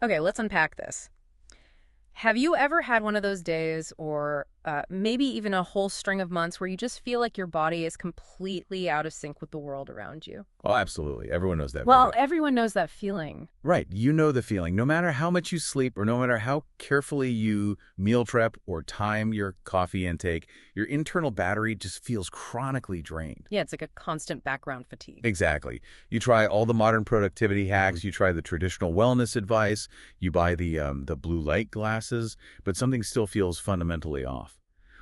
Okay, let's unpack this. Have you ever had one of those days, or maybe even a whole string of months, where you just feel like your body is completely out of sync with the world around you? Oh, absolutely. Everyone knows that Well, feeling. everyone knows that feeling. Right. You know the feeling. No matter how much you sleep or no matter how carefully you meal prep or time your coffee intake, your internal battery just feels chronically drained. Yeah, it's like a constant background fatigue. Exactly. You try all the modern productivity hacks, you try the traditional wellness advice, you buy the blue light glasses, but something still feels fundamentally off.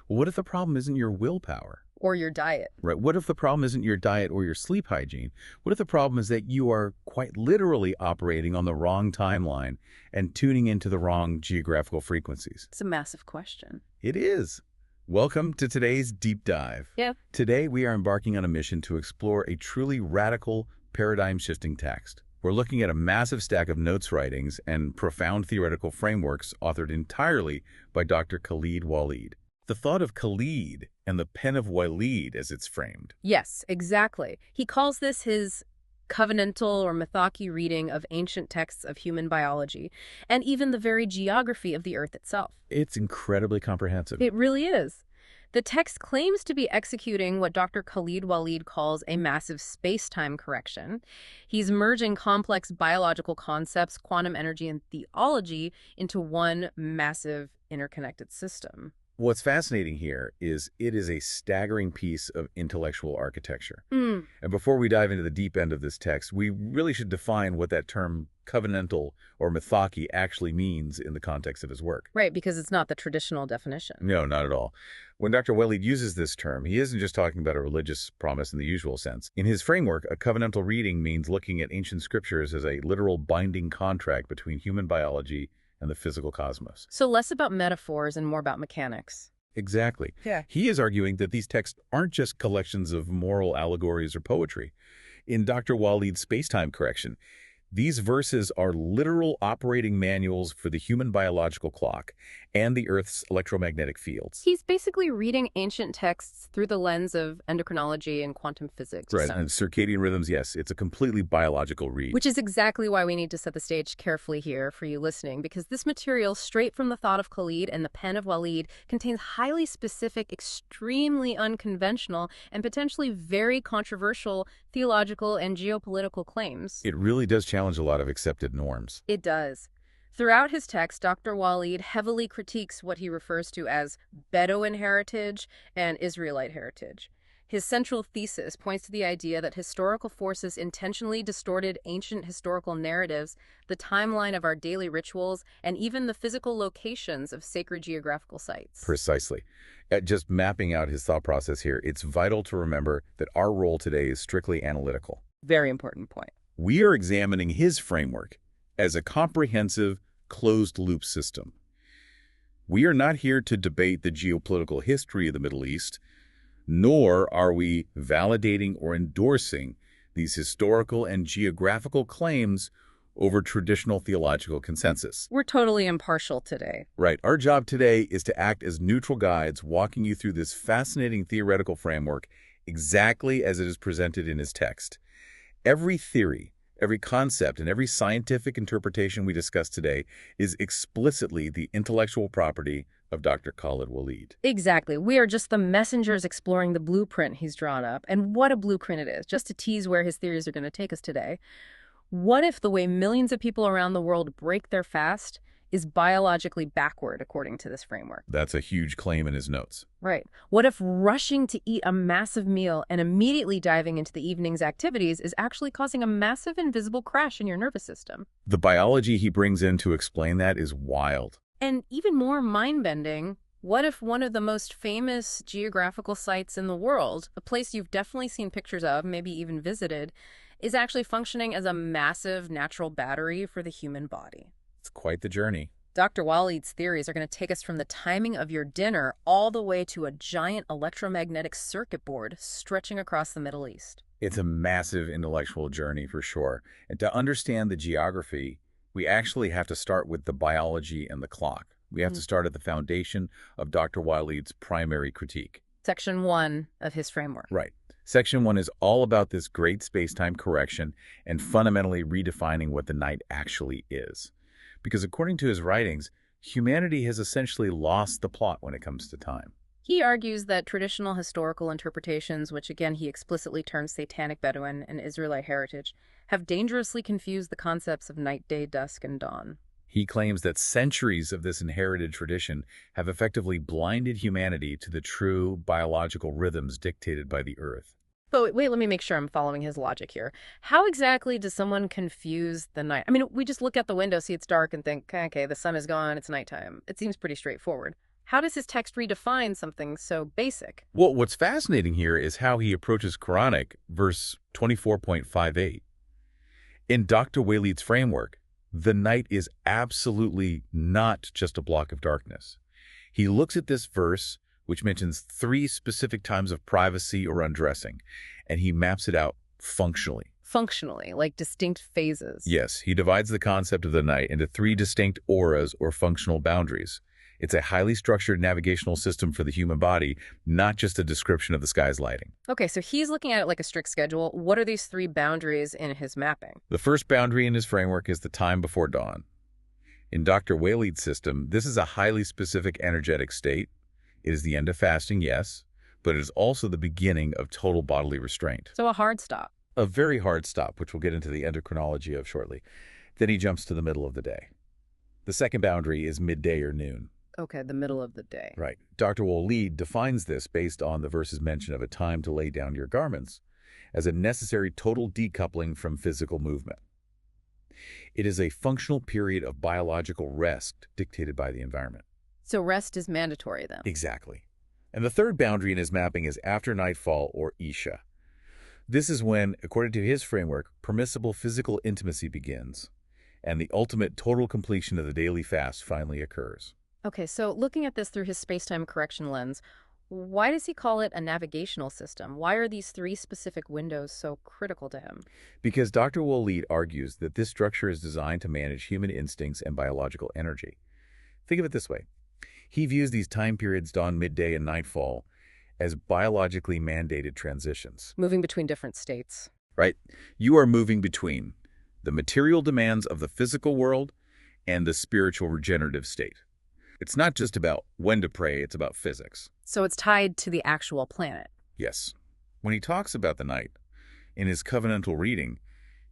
Well, what if the problem isn't your willpower? Or your diet. Right. What if the problem isn't your diet or your sleep hygiene? What if the problem is that you are quite literally operating on the wrong timeline and tuning into the wrong geographical frequencies? It's a massive question. It is. Welcome to today's deep dive. Yeah. Today, we are embarking on a mission to explore a truly radical, paradigm-shifting text. We're looking at a massive stack of notes writings and profound theoretical frameworks authored entirely by Dr. Khaled Waleed. The thought of Khaled and the pen of Waleed as it's framed. Yes, exactly. He calls this his covenantal or mythaki reading of ancient texts of human biology and even the very geography of the Earth itself. It's incredibly comprehensive. It really is. The text claims to be executing what Dr. Khaled Waleed calls a massive space-time correction. He's merging complex biological concepts, quantum energy, and theology into one massive interconnected system. What's fascinating here is it is a staggering piece of intellectual architecture. And before we dive into the deep end of this text, we really should define what that term covenantal or mythaki actually means in the context of his work. Right, because it's not the traditional definition. No, not at all. When Dr. Waleed uses this term, he isn't just talking about a religious promise in the usual sense. In his framework, a covenantal reading means looking at ancient scriptures as a literal binding contract between human biology and the physical cosmos. So less about metaphors and more about mechanics. Exactly. Yeah. He is arguing that these texts aren't just collections of moral allegories or poetry. In Dr. Waleed's space-time correction, these verses are literal operating manuals for the human biological clock and the Earth's electromagnetic fields. He's basically reading ancient texts through the lens of endocrinology and quantum physics. Right, and circadian rhythms, yes, it's a completely biological read. Which is exactly why we need to set the stage carefully here for you listening, because this material, straight from the thought of Khaled and the pen of Waleed, contains highly specific, extremely unconventional, and potentially very controversial theological and geopolitical claims. It really does challenge a lot of accepted norms. It does. Throughout his text, Dr. Waleed heavily critiques what he refers to as Bedouin heritage and Israelite heritage. His central thesis points to the idea that historical forces intentionally distorted ancient historical narratives, the timeline of our daily rituals, and even the physical locations of sacred geographical sites. Precisely. Just mapping out his thought process here, it's vital to remember that our role today is strictly analytical. Very important point. We are examining his framework as a comprehensive, closed-loop system. We are not here to debate the geopolitical history of the Middle East, nor are we validating or endorsing these historical and geographical claims over traditional theological consensus. We're totally impartial today. Right. Our job today is to act as neutral guides, walking you through this fascinating theoretical framework exactly as it is presented in his text. Every theory, every concept, and every scientific interpretation we discuss today is explicitly the intellectual property of Dr. Khaled Waleed. Exactly. We are just the messengers exploring the blueprint he's drawn up. And what a blueprint it is, just to tease where his theories are going to take us today. What if the way millions of people around the world break their fast is biologically backward, according to this framework? That's a huge claim in his notes. Right. What if rushing to eat a massive meal and immediately diving into the evening's activities is actually causing a massive invisible crash in your nervous system? The biology he brings in to explain that is wild. And even more mind-bending, what if one of the most famous geographical sites in the world, a place you've definitely seen pictures of, maybe even visited, is actually functioning as a massive natural battery for the human body? It's quite the journey. Dr. Waleed's theories are going to take us from the timing of your dinner all the way to a giant electromagnetic circuit board stretching across the Middle East. It's a massive intellectual journey for sure. And to understand the geography, we actually have to start with the biology and the clock. We have to start at the foundation of Dr. Waleed's primary critique. Section 1 of his framework. Right. Section 1 is all about this great space-time correction and fundamentally redefining what the night actually is. because according to his writings, humanity has essentially lost the plot when it comes to time. He argues that traditional historical interpretations, which again he explicitly terms satanic Bedouin and Israelite heritage, have dangerously confused the concepts of night, day, dusk, and dawn. He claims that centuries of this inherited tradition have effectively blinded humanity to the true biological rhythms dictated by the earth. But wait, let me make sure I'm following his logic here. How exactly does someone confuse the night? I mean, we just look out the window, see it's dark, and think, okay, the sun is gone, it's nighttime. It seems pretty straightforward. How does his text redefine something so basic? Well, what's fascinating here is how he approaches Quranic, verse 24.58. In Dr. Waleed's framework, the night is absolutely not just a block of darkness. He looks at this verse, which mentions 3 specific times of privacy or undressing, and he maps it out functionally. Functionally, like distinct phases. Yes, he divides the concept of the night into 3 distinct auras or functional boundaries. It's a highly structured navigational system for the human body, not just a description of the sky's lighting. Okay, so he's looking at it like a strict schedule. What are these 3 boundaries in his mapping? The first boundary in his framework is the time before dawn. In Dr. Waleed's system, this is a highly specific energetic state. It is the end of fasting, yes, but it is also the beginning of total bodily restraint. So a hard stop. A very hard stop, which we'll get into the endocrinology of shortly. Then he jumps to the middle of the day. The second boundary is midday or noon. Okay, the middle of the day. Right. Dr. Waleed defines this based on the verse's mention of a time to lay down your garments as a necessary total decoupling from physical movement. It is a functional period of biological rest dictated by the environment. So rest is mandatory then? Exactly. And the third boundary in his mapping is after nightfall or Isha. This is when, according to his framework, permissible physical intimacy begins, and the ultimate total completion of the daily fast finally occurs. Okay, so looking at this through his space-time correction lens, why does he call it a navigational system? Why are these 3 specific windows so critical to him? Because Dr. Waleed argues that this structure is designed to manage human instincts and biological energy. Think of it this way. He views these time periods, dawn, midday, and nightfall, as biologically mandated transitions. Moving between different states. Right? You are moving between the material demands of the physical world and the spiritual regenerative state. It's not just about when to pray, it's about physics. So it's tied to the actual planet. Yes. When he talks about the night, in his covenantal reading,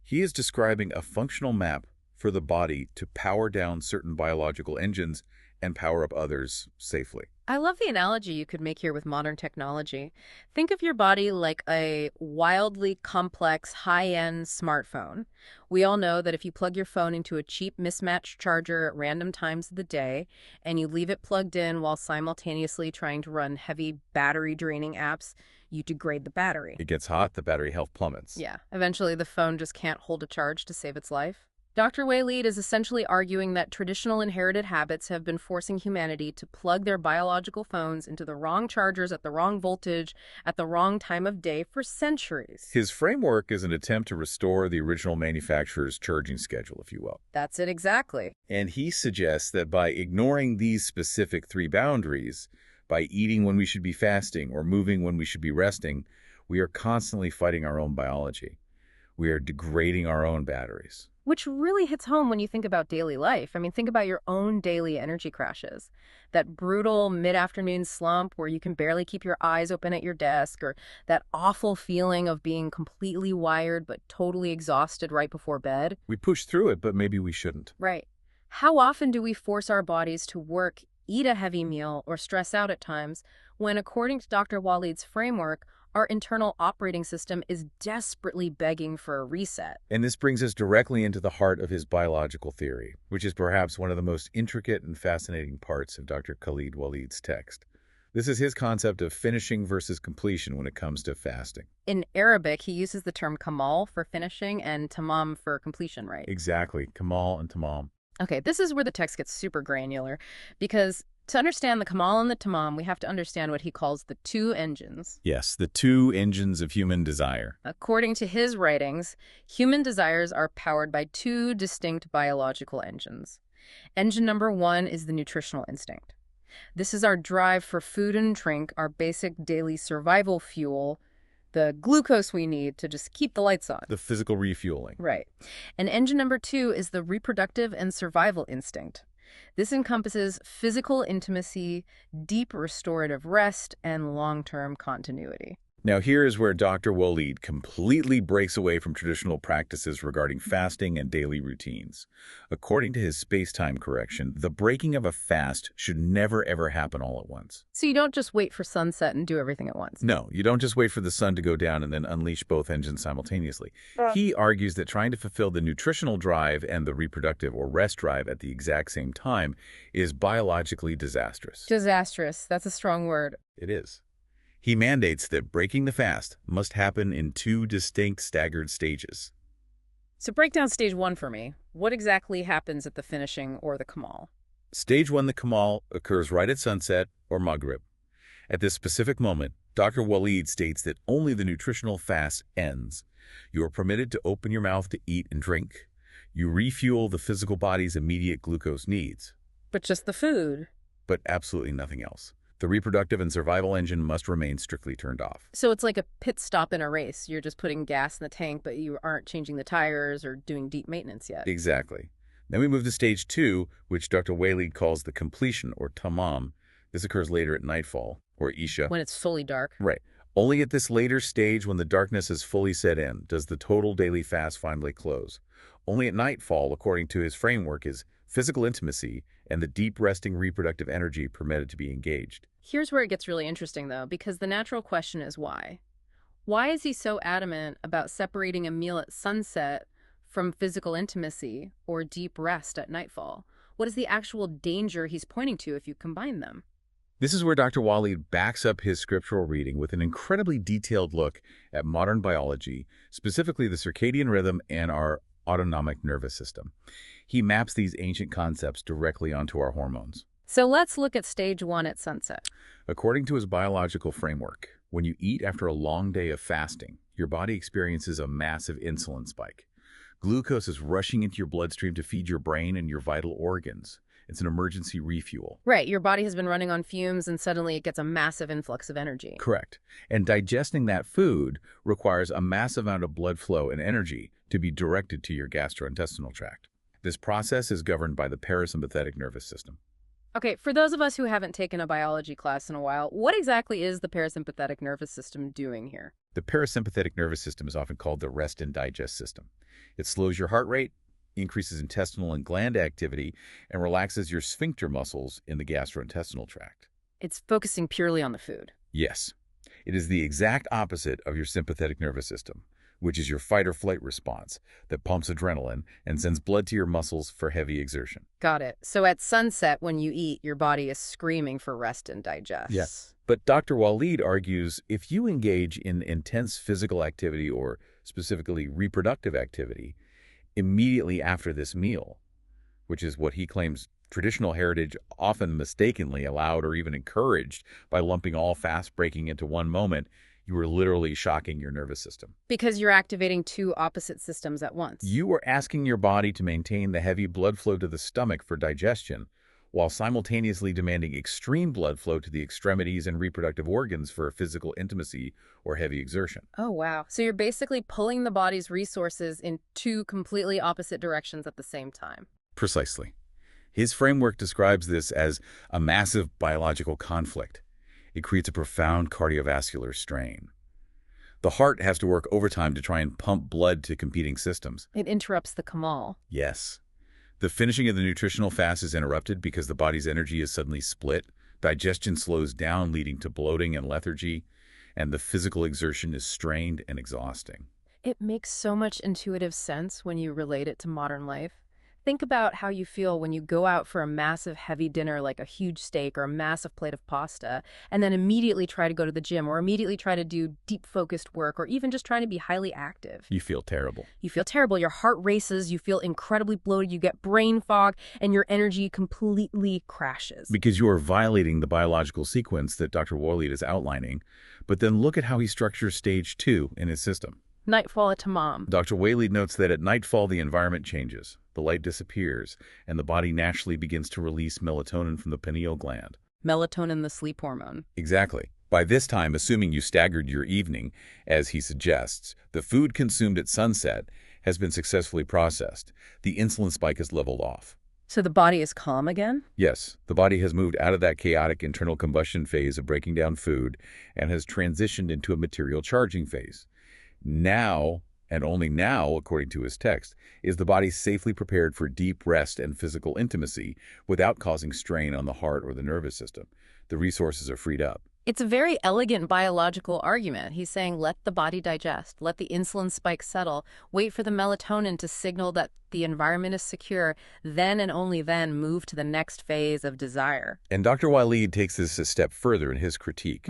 he is describing a functional map for the body to power down certain biological engines and power up others safely. I love the analogy you could make here with modern technology. Think of your body like a wildly complex, high-end smartphone. We all know that if you plug your phone into a cheap mismatched charger at random times of the day, and you leave it plugged in while simultaneously trying to run heavy battery-draining apps, you degrade the battery. It gets hot, the battery health plummets. Yeah, eventually the phone just can't hold a charge to save its life. Dr. Waleed is essentially arguing that traditional inherited habits have been forcing humanity to plug their biological phones into the wrong chargers at the wrong voltage at the wrong time of day for centuries. His framework is an attempt to restore the original manufacturer's charging schedule, if you will. That's it exactly. And he suggests that by ignoring these specific 3 boundaries, by eating when we should be fasting or moving when we should be resting, we are constantly fighting our own biology. We are degrading our own batteries. Which really hits home when you think about daily life. I mean, think about your own daily energy crashes. That brutal mid-afternoon slump where you can barely keep your eyes open at your desk, or that awful feeling of being completely wired but totally exhausted right before bed. We push through it, but maybe we shouldn't. Right. How often do we force our bodies to work, eat a heavy meal, or stress out at times when, according to Dr. Waleed's framework, our internal operating system is desperately begging for a reset? And this brings us directly into the heart of his biological theory, which is perhaps one of the most intricate and fascinating parts of Dr. Khaled Waleed's text. This is his concept of finishing versus completion when it comes to fasting. In Arabic, he uses the term kamal for finishing and tamam for completion, right? Exactly. Kamal and tamam. Okay, this is where the text gets super granular, because to understand the kamal and the tamam, we have to understand what he calls the 2 engines. Yes, the 2 engines of human desire. According to his writings, human desires are powered by 2 distinct biological engines. Engine number 1 is the nutritional instinct. This is our drive for food and drink, our basic daily survival fuel. the glucose we need to just keep the lights on. The physical refueling. Right. And engine number 2 is the reproductive and survival instinct. This encompasses physical intimacy, deep restorative rest, and long-term continuity. Now here is where Dr. Waleed completely breaks away from traditional practices regarding fasting and daily routines. According to his space-time correction, the breaking of a fast should never ever happen all at once. So you don't just wait for sunset and do everything at once. No, you don't just wait for the sun to go down and then unleash both engines simultaneously. He argues that trying to fulfill the nutritional drive and the reproductive or rest drive at the exact same time is biologically disastrous. Disastrous. That's a strong word. It is. He mandates that breaking the fast must happen in 2 distinct staggered stages. So break down stage 1 for me. What exactly happens at the finishing or the Kamal? Stage 1, the Kamal, occurs right at sunset or Maghrib. At this specific moment, Dr. Waleed states that only the nutritional fast ends. You are permitted to open your mouth to eat and drink. You refuel the physical body's immediate glucose needs. But just the food. But absolutely nothing else. The reproductive and survival engine must remain strictly turned off. So it's like a pit stop in a race. You're just putting gas in the tank, but you aren't changing the tires or doing deep maintenance yet. Exactly. Then we move to stage 2, which Dr. Waleed calls the completion, or tamam. This occurs later at nightfall, or Isha. When it's fully dark. Right. Only at this later stage, when the darkness is fully set in, does the total daily fast finally close. Only at nightfall, according to his framework, is physical intimacy and the deep resting reproductive energy permitted to be engaged. Here's where it gets really interesting, though, because the natural question is why? Why is he so adamant about separating a meal at sunset from physical intimacy or deep rest at nightfall? What is the actual danger he's pointing to if you combine them? This is where Dr. Waleed backs up his scriptural reading with an incredibly detailed look at modern biology, specifically the circadian rhythm and our autonomic nervous system. He maps these ancient concepts directly onto our hormones. So let's look at stage 1 at sunset. According to his biological framework, when you eat after a long day of fasting, your body experiences a massive insulin spike. Glucose is rushing into your bloodstream to feed your brain and your vital organs. It's an emergency refuel. Right, your body has been running on fumes and suddenly it gets a massive influx of energy. Correct. And digesting that food requires a massive amount of blood flow and energy to be directed to your gastrointestinal tract. This process is governed by the parasympathetic nervous system. Okay, for those of us who haven't taken a biology class in a while, what exactly is the parasympathetic nervous system doing here? The parasympathetic nervous system is often called the rest and digest system. It slows your heart rate, increases intestinal and gland activity, and relaxes your sphincter muscles in the gastrointestinal tract. It's focusing purely on the food. Yes. It is the exact opposite of your sympathetic nervous system, which is your fight-or-flight response that pumps adrenaline and sends blood to your muscles for heavy exertion. Got it. So at sunset, when you eat, your body is screaming for rest and digest. Yes. But Dr. Waleed argues if you engage in intense physical activity or specifically reproductive activity immediately after this meal, which is what he claims traditional heritage often mistakenly allowed or even encouraged by lumping all fast breaking into one moment, you are literally shocking your nervous system. Because you're activating 2 opposite systems at once. You are asking your body to maintain the heavy blood flow to the stomach for digestion, while simultaneously demanding extreme blood flow to the extremities and reproductive organs for physical intimacy or heavy exertion. Oh, wow. So you're basically pulling the body's resources in 2 completely opposite directions at the same time. Precisely. His framework describes this as a massive biological conflict. It creates a profound cardiovascular strain. The heart has to work overtime to try and pump blood to competing systems. It interrupts the Kamal. Yes. The finishing of the nutritional fast is interrupted because the body's energy is suddenly split. Digestion slows down, leading to bloating and lethargy, and the physical exertion is strained and exhausting. It makes so much intuitive sense when you relate it to modern life. Think about how you feel when you go out for a massive heavy dinner like a huge steak or a massive plate of pasta, and then immediately try to go to the gym or immediately try to do deep focused work or even just trying to be highly active. You feel terrible. You feel terrible. Your heart races, you feel incredibly bloated, you get brain fog, and your energy completely crashes. Because you are violating the biological sequence that Dr. Waleed is outlining. But then look at how he structures stage 2 in his system. Nightfall at Tamam. Dr. Waleed notes that at nightfall the environment changes, the light disappears, and the body naturally begins to release melatonin from the pineal gland. Melatonin, the sleep hormone. Exactly. By this time, assuming you staggered your evening, as he suggests, the food consumed at sunset has been successfully processed. The insulin spike is leveled off. So the body is calm again? Yes, the body has moved out of that chaotic internal combustion phase of breaking down food and has transitioned into a material charging phase. Now, and only now, according to his text, is the body safely prepared for deep rest and physical intimacy without causing strain on the heart or the nervous system. The resources are freed up. It's a very elegant biological argument. He's saying let the body digest, let the insulin spike settle, wait for the melatonin to signal that the environment is secure, then and only then move to the next phase of desire. And Dr. Waleed takes this a step further in his critique.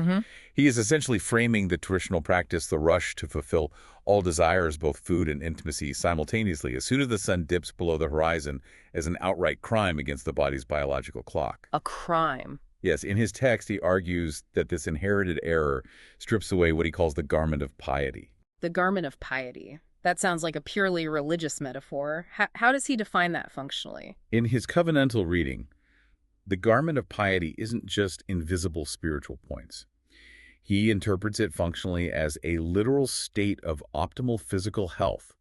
He is essentially framing the traditional practice, the rush to fulfill all desires, both food and intimacy, simultaneously as soon as the sun dips below the horizon, as an outright crime against the body's biological clock. A crime. Yes, in his text, he argues that this inherited error strips away what he calls the garment of piety. The garment of piety. That sounds like a purely religious metaphor. How does he define that functionally? In his covenantal reading, the garment of piety isn't just invisible spiritual points. He interprets it functionally as a literal state of optimal physical health,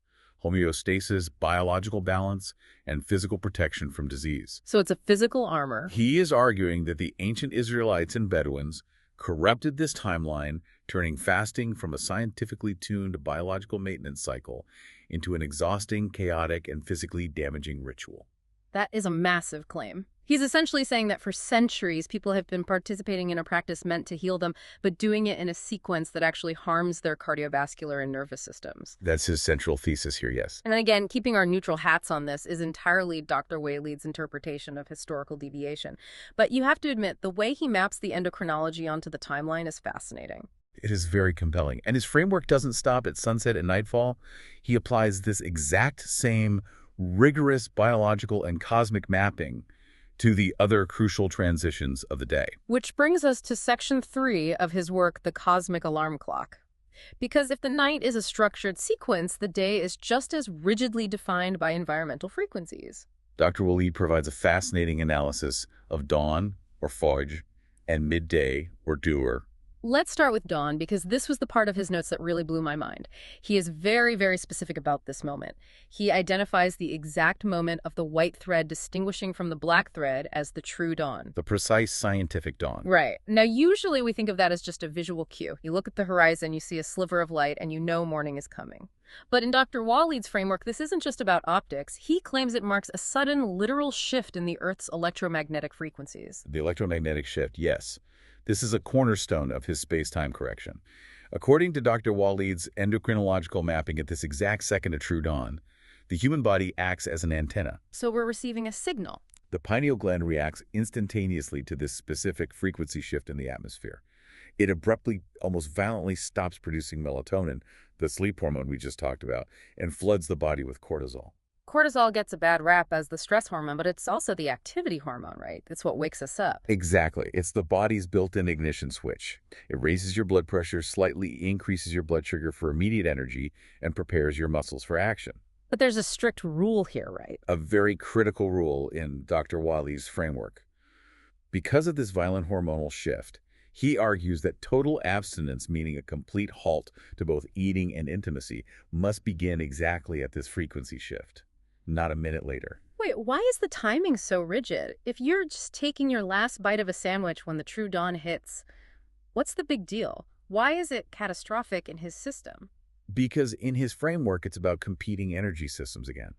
homeostasis, biological balance, and physical protection from disease. So it's a physical armor. He is arguing that the ancient Israelites and Bedouins corrupted this timeline, turning fasting from a scientifically tuned biological maintenance cycle into an exhausting, chaotic, and physically damaging ritual. That is a massive claim. He's essentially saying that for centuries, people have been participating in a practice meant to heal them, but doing it in a sequence that actually harms their cardiovascular and nervous systems. That's his central thesis here, yes. And again, keeping our neutral hats on this is entirely Dr. Waleed's interpretation of historical deviation. But you have to admit, the way he maps the endocrinology onto the timeline is fascinating. It is very compelling. And his framework doesn't stop at sunset and nightfall. He applies this exact same rigorous biological and cosmic mapping to the other crucial transitions of the day. Which brings us to section 3 of his work, The Cosmic Alarm Clock. Because if the night is a structured sequence, the day is just as rigidly defined by environmental frequencies. Dr. Waleed provides a fascinating analysis of dawn, or fajr, and midday, or duur. Let's start with dawn, because this was the part of his notes that really blew my mind. He is very, very specific about this moment. He identifies the exact moment of the white thread distinguishing from the black thread as the true dawn. The precise scientific dawn. Right. Now, usually we think of that as just a visual cue. You look at the horizon, you see a sliver of light, and you know morning is coming. But in Dr. Waleed's framework, this isn't just about optics. He claims it marks a sudden, literal shift in the Earth's electromagnetic frequencies. The electromagnetic shift, yes. This is a cornerstone of his space-time correction. According to Dr. Waleed's endocrinological mapping at this exact second of true dawn, the human body acts as an antenna. So we're receiving a signal. The pineal gland reacts instantaneously to this specific frequency shift in the atmosphere. It abruptly, almost violently stops producing melatonin, the sleep hormone we just talked about, and floods the body with cortisol. Cortisol gets a bad rap as the stress hormone, but it's also the activity hormone, right? It's what wakes us up. Exactly. It's the body's built-in ignition switch. It raises your blood pressure, slightly increases your blood sugar for immediate energy, and prepares your muscles for action. But there's a strict rule here, right? A very critical rule in Dr. Waleed's framework. Because of this violent hormonal shift, he argues that total abstinence, meaning a complete halt to both eating and intimacy, must begin exactly at this frequency shift, not a minute later. Wait, why is the timing so rigid? If you're just taking your last bite of a sandwich when the true dawn hits, what's the big deal? Why is it catastrophic in his system? Because in his framework, it's about competing energy systems again.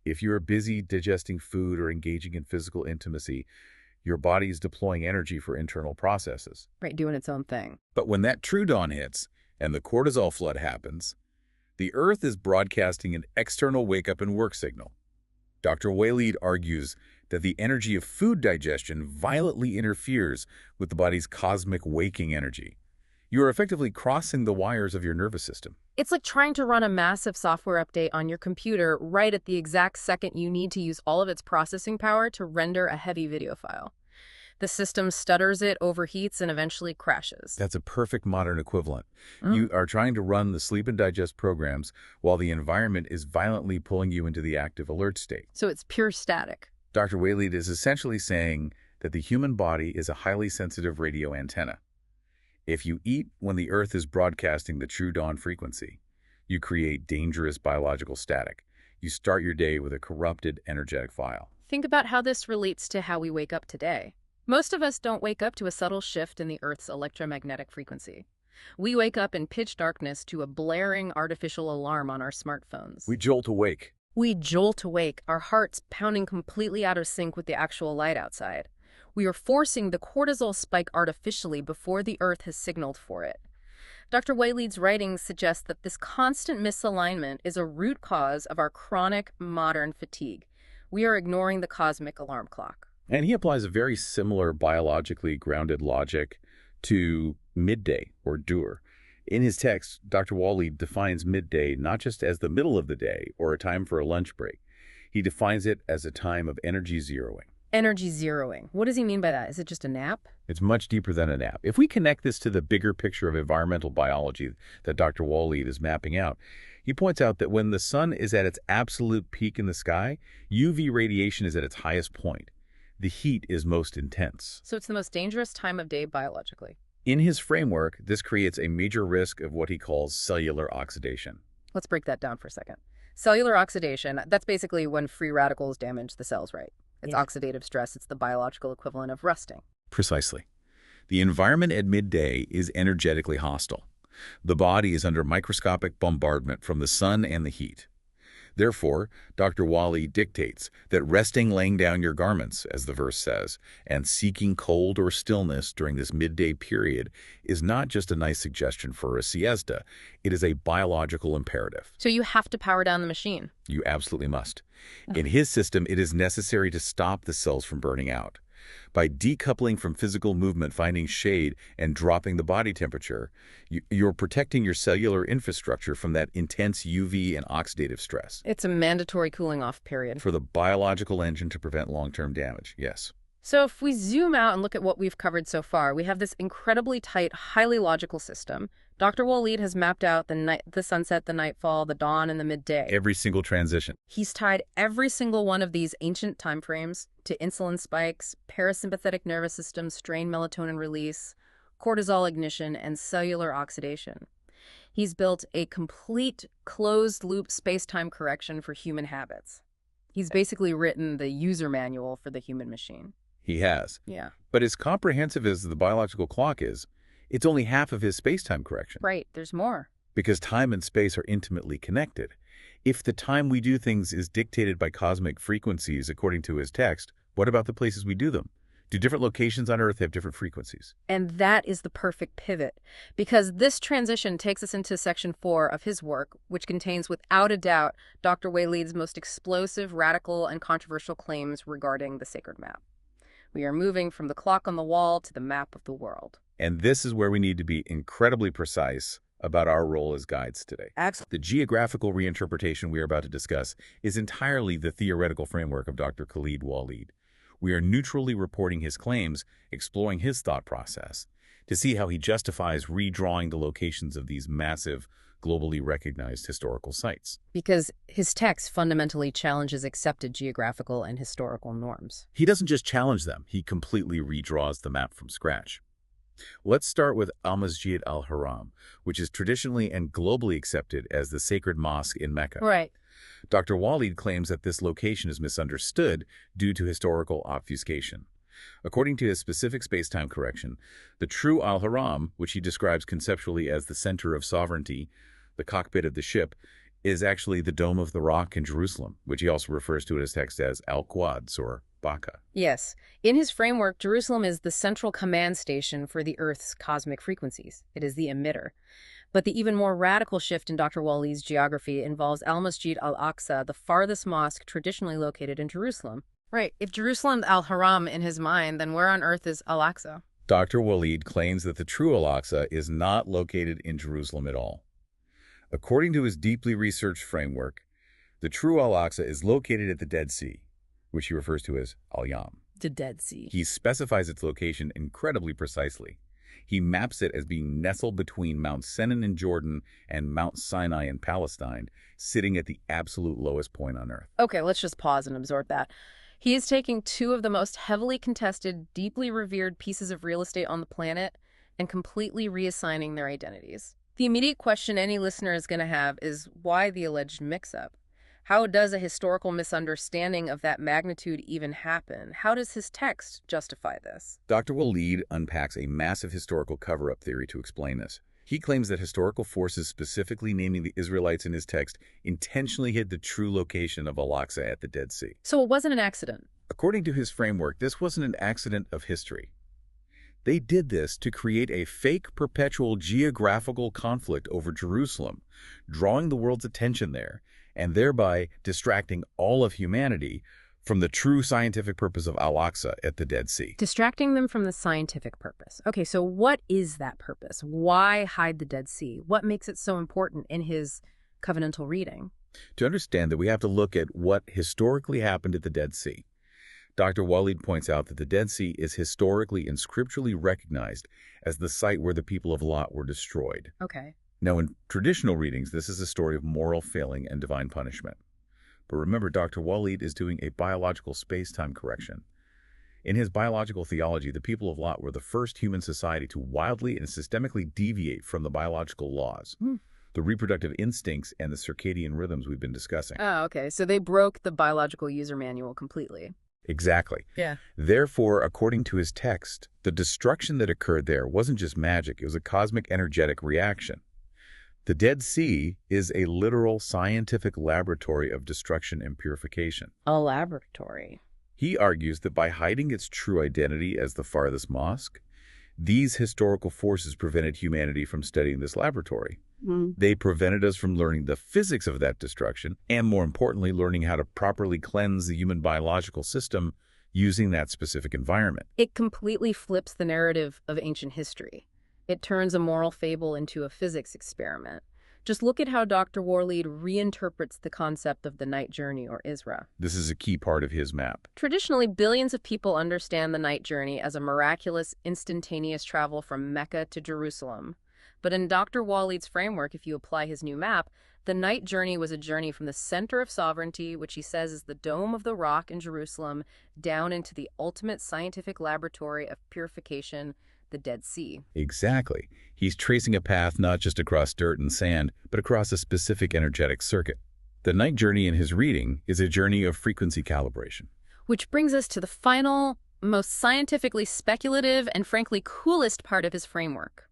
If you're busy digesting food or engaging in physical intimacy, your body's deploying energy for internal processes. Right, doing its own thing. But when that true dawn hits and the cortisol flood happens, the Earth is broadcasting an external wake-up and work signal. Dr. Waleed argues that the energy of food digestion violently interferes with the body's cosmic waking energy. You are effectively crossing the wires of your nervous system. It's like trying to run a massive software update on your computer right at the exact second you need to use all of its processing power to render a heavy video file. The system stutters, it overheats, and eventually crashes. That's a perfect modern equivalent. You are trying to run the sleep and digest programs while the environment is violently pulling you into the active alert state. So it's pure static. Dr. Waleed is essentially saying that the human body is a highly sensitive radio antenna. If you eat when the Earth is broadcasting the true dawn frequency, you create dangerous biological static. You start your day with a corrupted energetic file. Think about how this relates to how we wake up today. Most of us don't wake up to a subtle shift in the Earth's electromagnetic frequency. We wake up in pitch darkness to a blaring artificial alarm on our smartphones. We jolt awake. We jolt awake, our hearts pounding completely out of sync with the actual light outside. We are forcing the cortisol spike artificially before the Earth has signaled for it. Dr. Waleed's writings suggest that this constant misalignment is a root cause of our chronic modern fatigue. We are ignoring the cosmic alarm clock. And he applies a very similar biologically grounded logic to midday or dur. In his text, Dr. Waleed defines midday not just as the middle of the day or a time for a lunch break. He defines it as a time of energy zeroing. Energy zeroing. What does he mean by that? Is it just a nap? It's much deeper than a nap. If we connect this to the bigger picture of environmental biology that Dr. Waleed is mapping out, he points out that when the sun is at its absolute peak in the sky, UV radiation is at its highest point. The heat is most intense. So it's the most dangerous time of day biologically. In his framework, this creates a major risk of what he calls cellular oxidation. Let's break that down for a second. Cellular oxidation, that's basically when free radicals damage the cells, right? It's oxidative stress. It's the biological equivalent of rusting. Precisely. The environment at midday is energetically hostile. The body is under microscopic bombardment from the sun and the heat. Therefore, Dr. Waleed dictates that resting laying down your garments, as the verse says, and seeking cold or stillness during this midday period is not just a nice suggestion for a siesta. It is a biological imperative. So you have to power down the machine. You absolutely must. In his system, it is necessary to stop the cells from burning out. By decoupling from physical movement, finding shade, and dropping the body temperature, you're protecting your cellular infrastructure from that intense UV and oxidative stress. It's a mandatory cooling off period. For the biological engine to prevent long-term damage, yes. So if we zoom out and look at what we've covered so far, we have this incredibly tight, highly logical system. Dr. Waleed has mapped out the sunset, the nightfall, the dawn, and the midday. Every single transition. He's tied every single one of these ancient time frames to insulin spikes, parasympathetic nervous system strain melatonin release, cortisol ignition, and cellular oxidation. He's built a complete closed-loop space-time correction for human habits. He's basically written the user manual for the human machine. He has. Yeah. But as comprehensive as the biological clock is, it's only half of his space-time correction. Right, there's more. Because time and space are intimately connected. If the time we do things is dictated by cosmic frequencies, according to his text, what about the places we do them? Do different locations on Earth have different frequencies? And that is the perfect pivot, because this transition takes us into section 4 of his work, which contains, without a doubt, Dr. Waleed's most explosive, radical, and controversial claims regarding the sacred map. We are moving from the clock on the wall to the map of the world. And this is where we need to be incredibly precise about our role as guides today. Excellent. The geographical reinterpretation we are about to discuss is entirely the theoretical framework of Dr. Khaled Waleed. We are neutrally reporting his claims, exploring his thought process, to see how he justifies redrawing the locations of these massive, globally recognized historical sites. Because his text fundamentally challenges accepted geographical and historical norms. He doesn't just challenge them, he completely redraws the map from scratch. Let's start with Al-Masjid al-Haram, which is traditionally and globally accepted as the sacred mosque in Mecca. Right. Dr. Waleed claims that this location is misunderstood due to historical obfuscation. According to his specific space-time correction, the true Al-Haram, which he describes conceptually as the center of sovereignty, the cockpit of the ship, is actually the Dome of the Rock in Jerusalem, which he also refers to in his text as Al-Quds, or Baka. Yes. In his framework, Jerusalem is the central command station for the Earth's cosmic frequencies. It is the emitter. But the even more radical shift in Dr. Waleed's geography involves Al-Masjid al-Aqsa, the farthest mosque traditionally located in Jerusalem. Right. If Jerusalem's Al-Haram in his mind, then where on earth is Al-Aqsa? Dr. Waleed claims that the true Al-Aqsa is not located in Jerusalem at all. According to his deeply researched framework, the true Al-Aqsa is located at the Dead Sea, which he refers to as Al-Yam. The Dead Sea. He specifies its location incredibly precisely. He maps it as being nestled between Mount Sinai in Jordan and Mount Sinai in Palestine, sitting at the absolute lowest point on Earth. Okay, let's just pause and absorb that. He is taking two of the most heavily contested, deeply revered pieces of real estate on the planet and completely reassigning their identities. The immediate question any listener is going to have is why the alleged mix-up? How does a historical misunderstanding of that magnitude even happen? How does his text justify this? Dr. Waleed unpacks a massive historical cover-up theory to explain this. He claims that historical forces specifically naming the Israelites in his text intentionally hid the true location of Al-Aqsa at the Dead Sea. So it wasn't an accident. According to his framework, this wasn't an accident of history. They did this to create a fake perpetual geographical conflict over Jerusalem, drawing the world's attention there, and thereby distracting all of humanity from the true scientific purpose of Al-Aqsa at the Dead Sea. Distracting them from the scientific purpose. Okay, so what is that purpose? Why hide the Dead Sea? What makes it so important in his covenantal reading? To understand that, we have to look at what historically happened at the Dead Sea. Dr. Waleed points out that the Dead Sea is historically and scripturally recognized as the site where the people of Lot were destroyed. Okay. Now, in traditional readings, this is a story of moral failing and divine punishment. But remember, Dr. Waleed is doing a biological space-time correction. In his biological theology, the people of Lot were the first human society to wildly and systemically deviate from the biological laws, the reproductive instincts, and the circadian rhythms we've been discussing. Oh, okay. So they broke the biological user manual completely. Exactly. Yeah. Therefore, according to his text, the destruction that occurred there wasn't just magic, it was a cosmic energetic reaction. The Dead Sea is a literal scientific laboratory of destruction and purification. A laboratory. He argues that by hiding its true identity as the farthest mosque, these historical forces prevented humanity from studying this laboratory. They prevented us from learning the physics of that destruction, and more importantly, learning how to properly cleanse the human biological system using that specific environment. It completely flips the narrative of ancient history. It turns a moral fable into a physics experiment. Just look at how Dr. Waleed reinterprets the concept of the night journey, or Isra. This is a key part of his map. Traditionally, billions of people understand the night journey as a miraculous, instantaneous travel from Mecca to Jerusalem. But in Dr. Waleed's framework, if you apply his new map, the night journey was a journey from the center of sovereignty, which he says is the Dome of the Rock in Jerusalem, down into the ultimate scientific laboratory of purification, the Dead Sea. Exactly. He's tracing a path not just across dirt and sand, but across a specific energetic circuit. The night journey in his reading is a journey of frequency calibration. Which brings us to the final, most scientifically speculative, and frankly coolest part of his framework.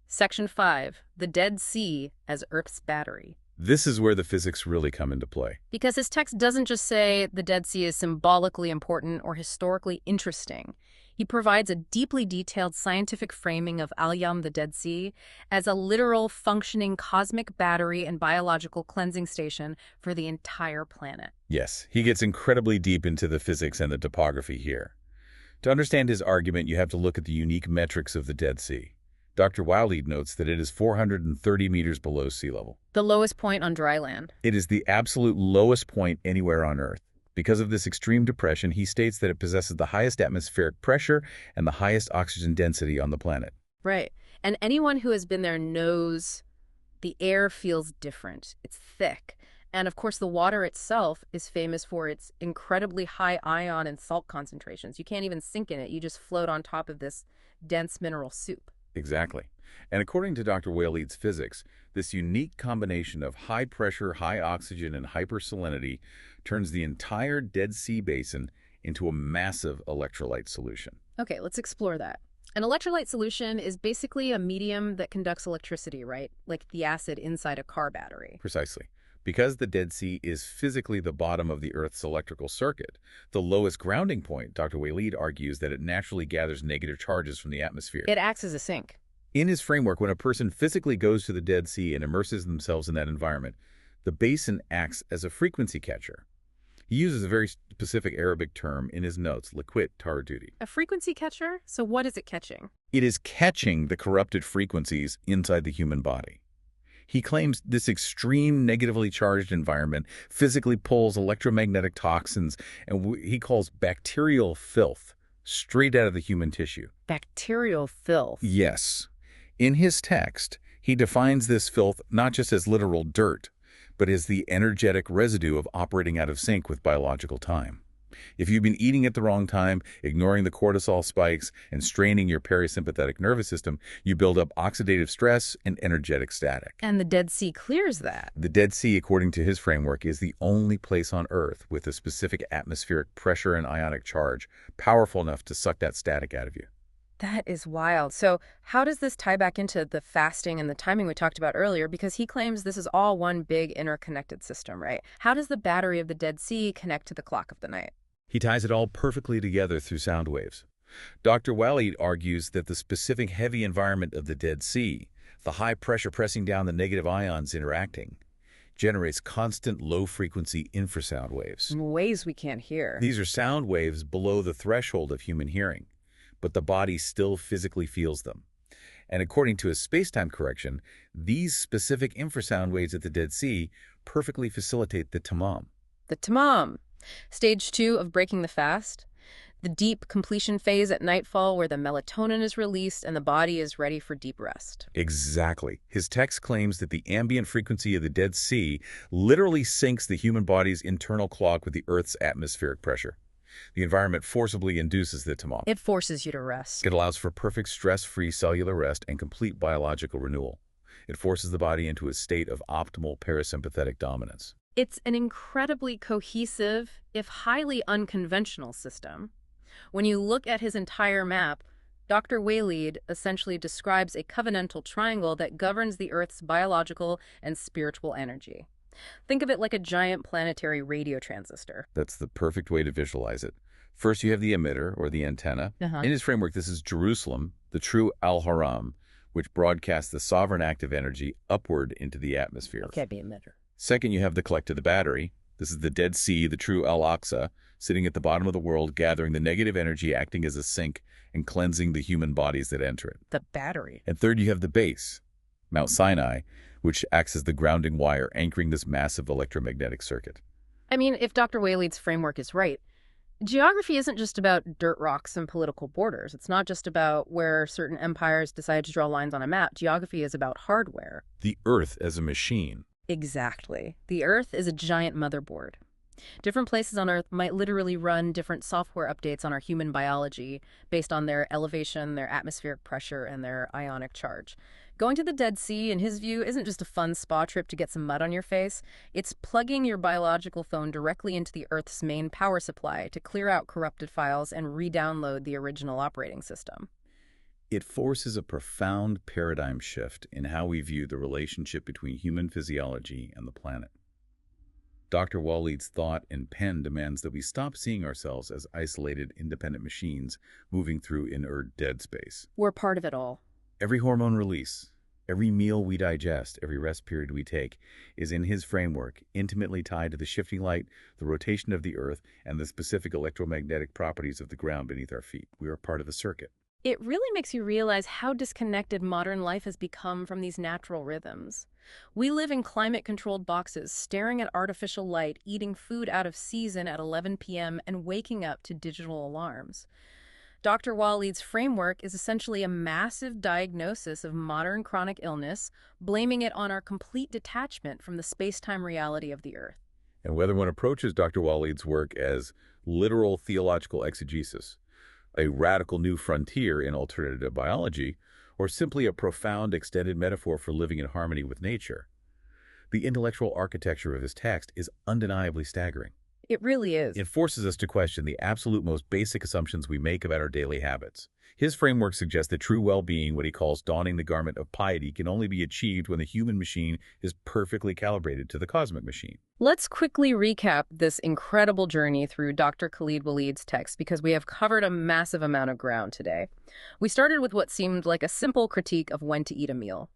Section 5, the Dead Sea as Earth's battery. This is where the physics really come into play. Because his text doesn't just say the Dead Sea is symbolically important or historically interesting. He provides a deeply detailed scientific framing of Al-Yam, the Dead Sea, as a literal functioning cosmic battery and biological cleansing station for the entire planet. Yes, he gets incredibly deep into the physics and the topography here. To understand his argument, you have to look at the unique metrics of the Dead Sea. Dr. Waleed notes that it is 430 meters below sea level. The lowest point on dry land. It is the absolute lowest point anywhere on Earth. Because of this extreme depression, he states that it possesses the highest atmospheric pressure and the highest oxygen density on the planet. Right. And anyone who has been there knows the air feels different. It's thick. And of course, the water itself is famous for its incredibly high ion and salt concentrations. You can't even sink in it. You just float on top of this dense mineral soup. Exactly. And according to Dr. Waleed's physics, this unique combination of high pressure, high oxygen, and hypersalinity turns the entire Dead Sea basin into a massive electrolyte solution. Okay, let's explore that. An electrolyte solution is basically a medium that conducts electricity, right? Like the acid inside a car battery. Precisely. Because the Dead Sea is physically the bottom of the Earth's electrical circuit, the lowest grounding point, Dr. Waleed argues that it naturally gathers negative charges from the atmosphere. It acts as a sink. In his framework, when a person physically goes to the Dead Sea and immerses themselves in that environment, the basin acts as a frequency catcher. He uses a very specific Arabic term in his notes, liquid tar duty. A frequency catcher? So what is it catching? It is catching the corrupted frequencies inside the human body. He claims this extreme negatively charged environment physically pulls electromagnetic toxins and he calls bacterial filth straight out of the human tissue. Bacterial filth? Yes. In his text, he defines this filth not just as literal dirt, but as the energetic residue of operating out of sync with biological time. If you've been eating at the wrong time, ignoring the cortisol spikes, and straining your parasympathetic nervous system, you build up oxidative stress and energetic static. And the Dead Sea clears that. The Dead Sea, according to his framework, is the only place on Earth with a specific atmospheric pressure and ionic charge powerful enough to suck that static out of you. That is wild. So how does this tie back into the fasting and the timing we talked about earlier? Because he claims this is all one big interconnected system, right? How does the battery of the Dead Sea connect to the clock of the night? He ties it all perfectly together through sound waves. Dr. Waleed argues that the specific heavy environment of the Dead Sea, the high pressure pressing down the negative ions interacting, generates constant low-frequency infrasound waves. In ways we can't hear. These are sound waves below the threshold of human hearing, but the body still physically feels them. And according to a space-time correction, these specific infrasound waves at the Dead Sea perfectly facilitate the tamam. The tamam. Stage 2 of breaking the fast. The deep completion phase at nightfall where the melatonin is released and the body is ready for deep rest. Exactly. His text claims that the ambient frequency of the Dead Sea literally syncs the human body's internal clock with the Earth's atmospheric pressure. The environment forcibly induces the tamam. It forces you to rest. It allows for perfect stress-free cellular rest and complete biological renewal. It forces the body into a state of optimal parasympathetic dominance. It's an incredibly cohesive, if highly unconventional system. When you look at his entire map, Dr. Waleed essentially describes a covenantal triangle that governs the Earth's biological and spiritual energy. Think of it like a giant planetary radio transistor. That's the perfect way to visualize it. First, you have the emitter, or the antenna. In his framework, this is Jerusalem, the true Al-Haram, which broadcasts the sovereign active energy upward into the atmosphere. Okay, the emitter. Second, you have the collector, the battery. This is the Dead Sea, the true Al-Aqsa, sitting at the bottom of the world, gathering the negative energy, acting as a sink, and cleansing the human bodies that enter it. The battery. And third, you have the base, Mount Sinai, which acts as the grounding wire, anchoring this massive electromagnetic circuit. I mean, if Dr. Waleed's framework is right, geography isn't just about dirt rocks and political borders. It's not just about where certain empires decide to draw lines on a map. Geography is about hardware. The Earth as a machine. Exactly. The Earth is a giant motherboard. Different places on Earth might literally run different software updates on our human biology based on their elevation, their atmospheric pressure, and their ionic charge. Going to the Dead Sea, in his view, isn't just a fun spa trip to get some mud on your face. It's plugging your biological phone directly into the Earth's main power supply to clear out corrupted files and re-download the original operating system. It forces a profound paradigm shift in how we view the relationship between human physiology and the planet. Dr. Waleed's thought and pen demands that we stop seeing ourselves as isolated, independent machines moving through inert dead space. We're part of it all. Every hormone release, every meal we digest, every rest period we take is, in his framework, intimately tied to the shifting light, the rotation of the Earth, and the specific electromagnetic properties of the ground beneath our feet. We are part of the circuit. It really makes you realize how disconnected modern life has become from these natural rhythms. We live in climate-controlled boxes, staring at artificial light, eating food out of season at 11 p.m., and waking up to digital alarms. Dr. Waleed's framework is essentially a massive diagnosis of modern chronic illness, blaming it on our complete detachment from the space-time reality of the Earth. And whether one approaches Dr. Waleed's work as literal theological exegesis, a radical new frontier in alternative biology, or simply a profound extended metaphor for living in harmony with nature, the intellectual architecture of his text is undeniably staggering. It really is. It forces us to question the absolute most basic assumptions we make about our daily habits. His framework suggests that true well-being, what he calls donning the garment of piety, can only be achieved when the human machine is perfectly calibrated to the cosmic machine. Let's quickly recap this incredible journey through Dr. Khaled Waleed's text because we have covered a massive amount of ground today. We started with what seemed like a simple critique of when to eat a meal,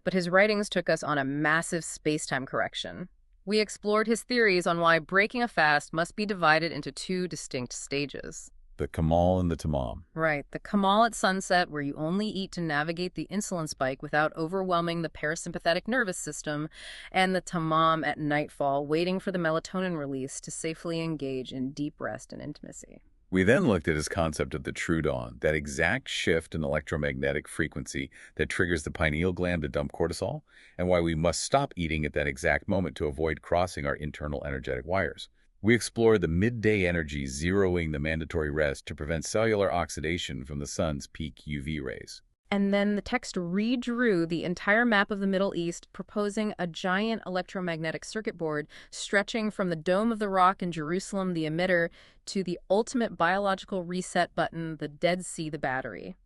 but his writings took us on a massive space-time correction. We explored his theories on why breaking a fast must be divided into two distinct stages. The Kamal and the Tamam. Right. The Kamal at sunset, where you only eat to navigate the insulin spike without overwhelming the parasympathetic nervous system, and the Tamam at nightfall, waiting for the melatonin release to safely engage in deep rest and intimacy. We then looked at his concept of the true dawn, that exact shift in electromagnetic frequency that triggers the pineal gland to dump cortisol, and why we must stop eating at that exact moment to avoid crossing our internal energetic wires. We explore the midday energy zeroing the mandatory rest to prevent cellular oxidation from the sun's peak UV rays. And then the text redrew the entire map of the Middle East, proposing a giant electromagnetic circuit board stretching from the Dome of the Rock in Jerusalem, the emitter, to the ultimate biological reset button, the Dead Sea, the battery.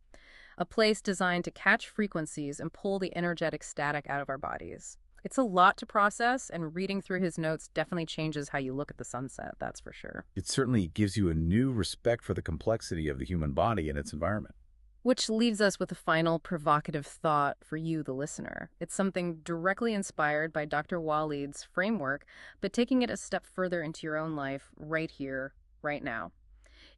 A place designed to catch frequencies and pull the energetic static out of our bodies. It's a lot to process, and reading through his notes definitely changes how you look at the sunset, that's for sure. It certainly gives you a new respect for the complexity of the human body and its environment. Which leaves us with a final provocative thought for you, the listener. It's something directly inspired by Dr. Waleed's framework, but taking it a step further into your own life right here, right now.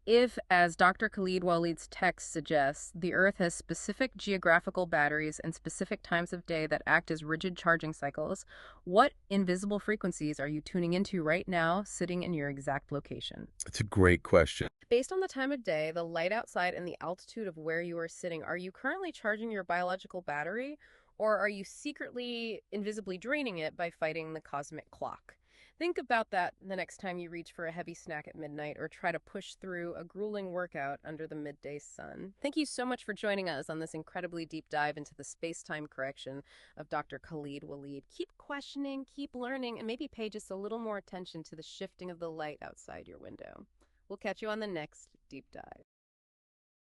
If, as Dr. Khaled Waleed's text suggests, the Earth has specific geographical batteries and specific times of day that act as rigid charging cycles, what invisible frequencies are you tuning into right now, sitting in your exact location? It's a great question. Based on the time of day, the light outside, and the altitude of where you are sitting, are you currently charging your biological battery, or are you secretly, invisibly draining it by fighting the cosmic clock? Think about that the next time you reach for a heavy snack at midnight or try to push through a grueling workout under the midday sun. Thank you so much for joining us on this incredibly deep dive into the space-time correction of Dr. Khaled Waleed. Keep questioning, keep learning, and maybe pay just a little more attention to the shifting of the light outside your window. We'll catch you on the next deep dive.